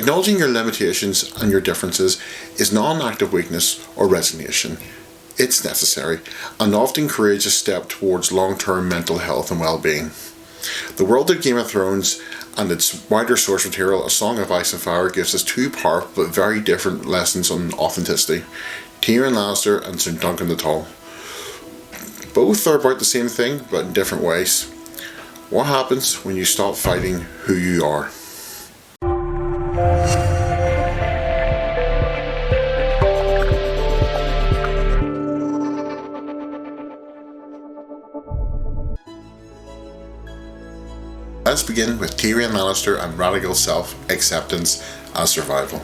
Acknowledging your limitations and your differences is not an act of weakness or resignation. It's necessary, and often creates a step towards long-term mental health and well-being. The world of Game of Thrones and its wider source material, A Song of Ice and Fire, gives us two powerful but very different lessons on authenticity. Tyrion Lannister and Sir Duncan the Tall. Both are about the same thing, but in different ways. What happens when you stop fighting who you are? Let's begin with Tyrion Lannister and radical self-acceptance as survival.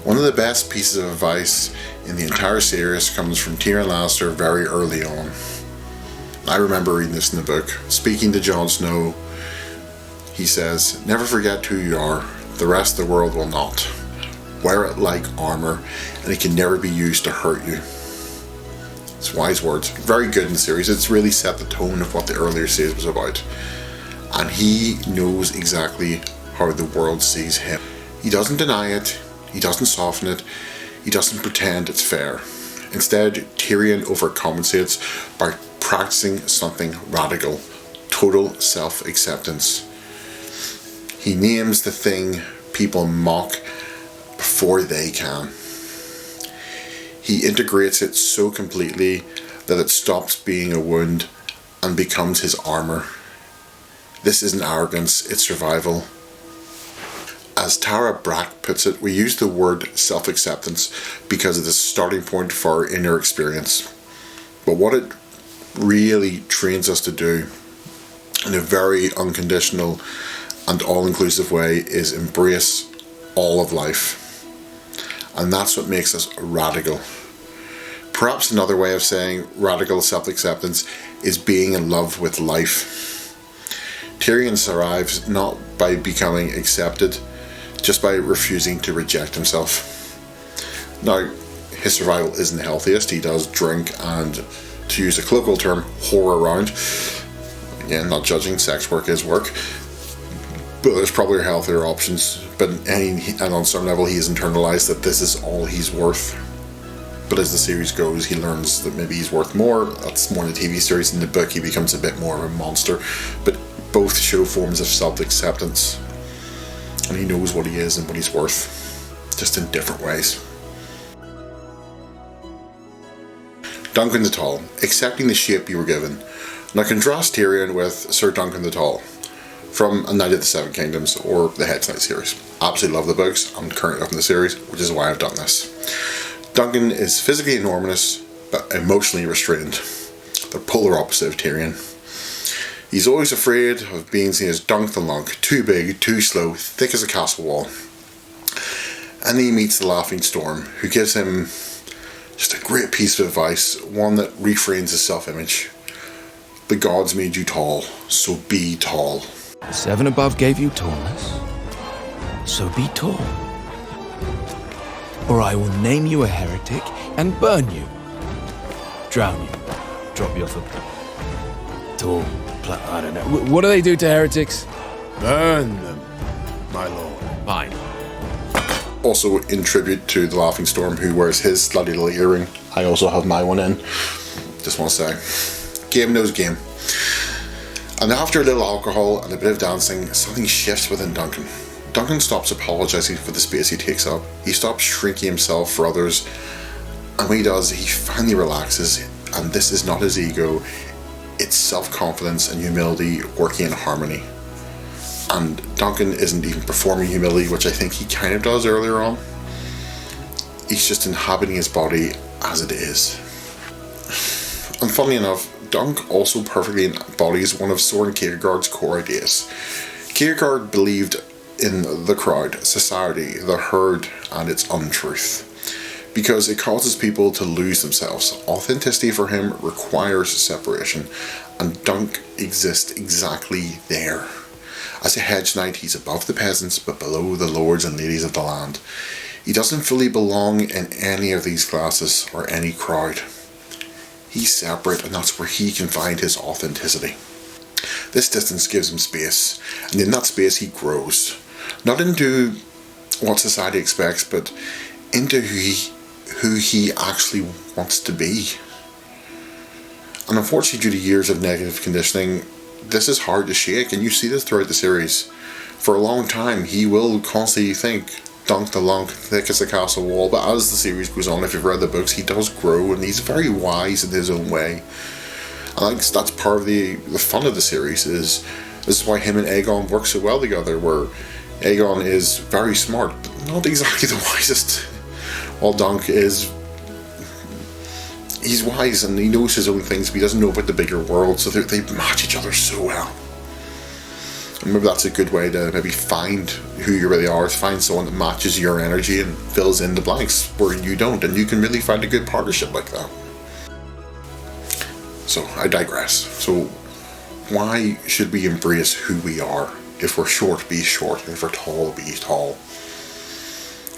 One of the best pieces of advice in the entire series comes from Tyrion Lannister very early on. I remember reading this in the book. Speaking to Jon Snow, he says, "Never forget who you are. The rest of the world will not. Wear it like armor, and it can never be used to hurt you." It's wise words. Very good in the series. It's really set the tone of what the earlier series was about. And he knows exactly how the world sees him. He doesn't deny it. He doesn't soften it. He doesn't pretend it's fair. Instead, Tyrion overcompensates by practicing something radical. Total self-acceptance. He names the thing people mock before they can. He integrates it so completely that it stops being a wound and becomes his armor. This isn't arrogance, it's survival. As Tara Brack puts it, we use the word self-acceptance because it is a starting point for our inner experience. But what it really trains us to do in a very unconditional and all-inclusive way is embrace all of life. And that's what makes us radical. Perhaps another way of saying radical self-acceptance is being in love with life. Tyrion survives not by becoming accepted, just by refusing to reject himself. Now, his survival isn't the healthiest. He does drink and, to use a colloquial term, whore around. Again, not judging, sex work is work. But there's probably healthier options. But and on some level he has internalized that this is all he's worth. But as the series goes, he learns that maybe he's worth more. That's more in the TV series. In the book, he becomes a bit more of a monster. But both show forms of self-acceptance. And he knows what he is and what he's worth, just in different ways. Duncan the Tall, accepting the shape you were given. Now contrast Tyrion with Sir Duncan the Tall from A Knight of the Seven Kingdoms or the Head Knight series. Absolutely love the books. I'm currently loving the series, which is why I've done this. Duncan is physically enormous, but emotionally restrained. The polar opposite of Tyrion. He's always afraid of being seen as Dunk the Lunk, too big, too slow, thick as a castle wall. And then he meets the Laughing Storm, who gives him just a great piece of advice, one that reframes his self-image. The gods made you tall, so be tall. The seven above gave you tallness, so be tall. Or I will name you a heretic and burn you. Drown you. Drop you off a tall... I don't know. What do they do to heretics? Burn them, my lord. Fine. Also in tribute to the Laughing Storm, who wears his slutty little earring. I also have my one in. Just want to say. Game knows game. And after a little alcohol and a bit of dancing, something shifts within Duncan. Duncan stops apologising for the space he takes up. He stops shrinking himself for others. And when he does, he finally relaxes. And this is not his ego. It's self-confidence and humility working in harmony. And Duncan isn't even performing humility, which I think he kind of does earlier on. He's just inhabiting his body as it is. And funnily enough, Dunk also perfectly embodies one of Soren Kierkegaard's core ideas. Kierkegaard believed in the crowd, society, the herd, and its untruth. Because it causes people to lose themselves. Authenticity for him requires separation, and Dunk exists exactly there. As a hedge knight, he's above the peasants, but below the lords and ladies of the land. He doesn't fully belong in any of these classes or any crowd. He's separate, and that's where he can find his authenticity. This distance gives him space, and in that space he grows. Not into what society expects, but into who he actually wants to be. And unfortunately, due to years of negative conditioning, this is hard to shake, and you see this throughout the series. For a long time, he will constantly think, dunk the lunk, thick as a castle wall, but as the series goes on, if you've read the books, he does grow, and he's very wise in his own way. And I think that's part of the fun of the series. This is why him and Aegon work so well together, where Aegon is very smart, but not exactly the wisest, while Dunk is... he's wise and he knows his own things, but he doesn't know about the bigger world, so they match each other so well. And maybe that's a good way to maybe find who you really are, is find someone that matches your energy and fills in the blanks where you don't, and you can really find a good partnership like that. So, I digress. So, why should we embrace who we are? If we're short, be short. If we're tall, be tall.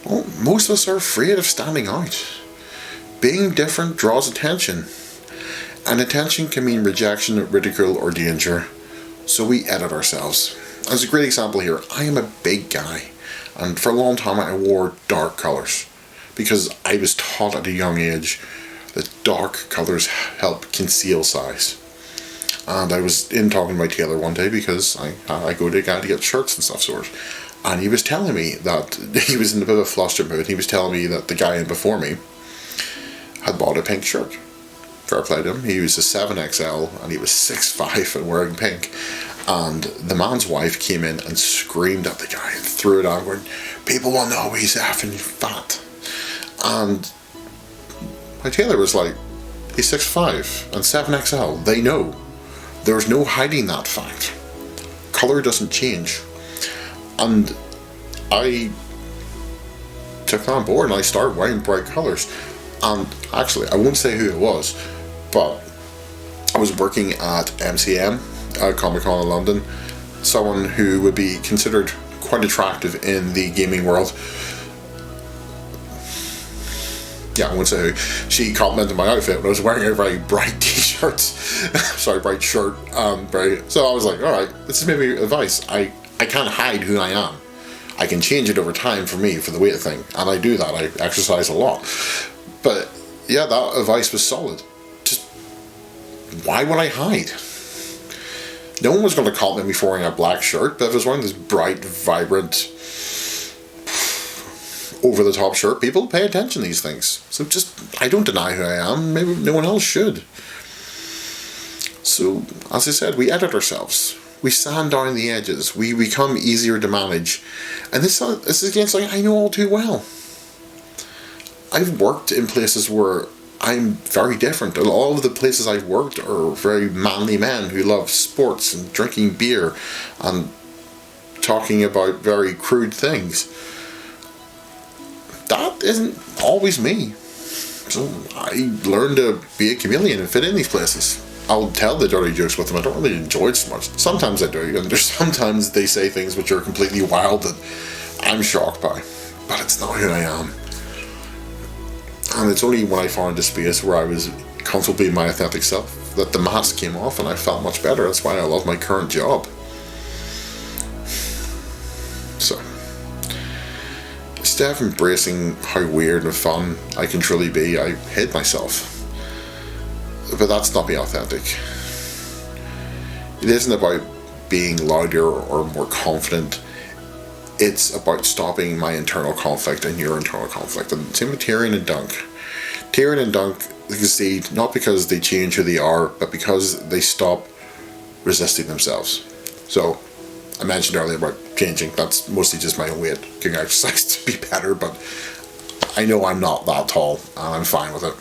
Well, most of us are afraid of standing out. Being different draws attention, and attention can mean rejection, ridicule, or danger, so we edit ourselves. As a great example here, I am a big guy, and for a long time I wore dark colours, because I was taught at a young age that dark colours help conceal size. And I was in talking to my tailor one day, because I go to a guy to get shirts and stuff sorted, and he was telling me that he was in a bit of a flustered mood. He was telling me that the guy in before me had bought a pink shirt. Fair play to him. He was a 7XL and he was 6'5" and wearing pink. And the man's wife came in and screamed at the guy and threw it out, going, "People will know he's effing fat." And my tailor was like, he's 6'5" and 7XL. They know. There's no hiding that fact. Colour doesn't change. And I took that on board and I started wearing bright colours. And actually, I won't say who it was, but I was working at MCM, Comic Con in London. Someone who would be considered quite attractive in the gaming world. Yeah, I won't say who. She complimented my outfit when I was wearing a very bright t-shirt. Sorry, bright shirt. So I was like, alright, this is maybe advice. I can't hide who I am. I can change it over time for me, for the weight thing. And I do that. I exercise a lot. But yeah, that advice was solid. Just, why would I hide? No one was going to compliment me for wearing a black shirt, but if I was wearing this bright, vibrant, over-the-top shirt, people pay attention to these things. So just, I don't deny who I am. Maybe no one else should. So, as I said, we edit ourselves. We sand down the edges. We become easier to manage. And this is again something I know all too well. I've worked in places where I'm very different. And all of the places I've worked are very manly men who love sports and drinking beer and talking about very crude things. That isn't always me. So I learned to be a chameleon and fit in these places. I'll tell the dirty jokes with them. I don't really enjoy it so much. Sometimes I do, and there's sometimes they say things which are completely wild that I'm shocked by. But it's not who I am. And it's only when I found a space where I was comfortable being my authentic self that the mask came off and I felt much better. That's why I love my current job. So, instead of embracing how weird and fun I can truly be, I hid myself. But that's not being authentic. It isn't about being louder or more confident. It's about stopping my internal conflict and your internal conflict. And same with Tyrion and Dunk. Tyrion and Dunk succeed not because they change who they are, but because they stop resisting themselves. So, I mentioned earlier about changing. That's mostly just my own way of getting exercise to be better, but I know I'm not that tall, and I'm fine with it.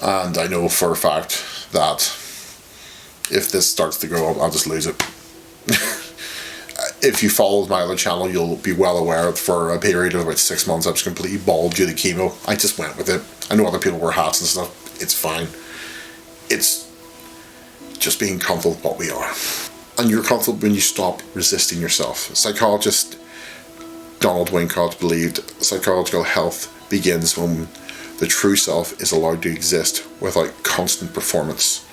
And I know for a fact that if this starts to grow up, I'll just lose it. If you followed my other channel, you'll be well aware that for a period of about 6 months I was completely bald due to chemo. I just went with it. I know other people wear hats and stuff. It's fine. It's just being comfortable with what we are. And you're comfortable when you stop resisting yourself. Psychologist Donald Wincott believed psychological health begins when the true self is allowed to exist without constant performance.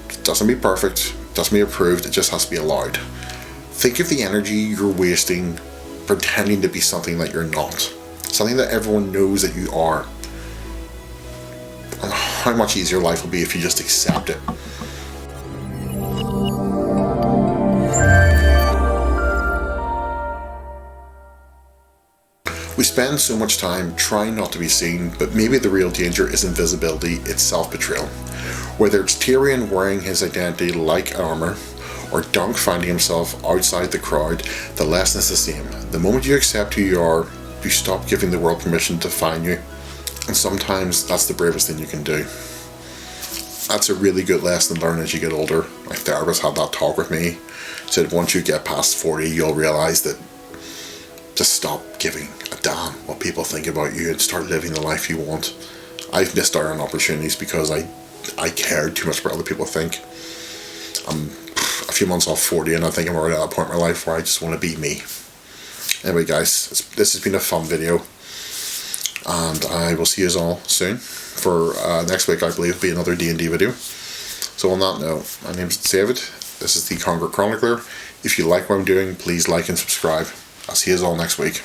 It doesn't be perfect, it doesn't be approved, it just has to be allowed. Think of the energy you're wasting pretending to be something that you're not. Something that everyone knows that you are. And how much easier life will be if you just accept it. We spend so much time trying not to be seen, but maybe the real danger isn't visibility, it's self-betrayal. Whether it's Tyrion wearing his identity like armor, or Dunk finding himself outside the crowd, the lesson is the same. The moment you accept who you are, you stop giving the world permission to define you. And sometimes that's the bravest thing you can do. That's a really good lesson to learn as you get older. My therapist had that talk with me. Said once you get past 40, you'll realize that just stop giving a damn what people think about you and start living the life you want. I've missed out on opportunities because I cared too much about what other people think. I'm a few months off 40 and I think I'm already at that point in my life where I just want to be me. Anyway guys, this has been a fun video and I will see you all soon. For next week I believe will be another D&D video. So on that note, my name is David, this is the Conquer Chronicler. If you like what I'm doing, please like and subscribe. I'll see you all next week.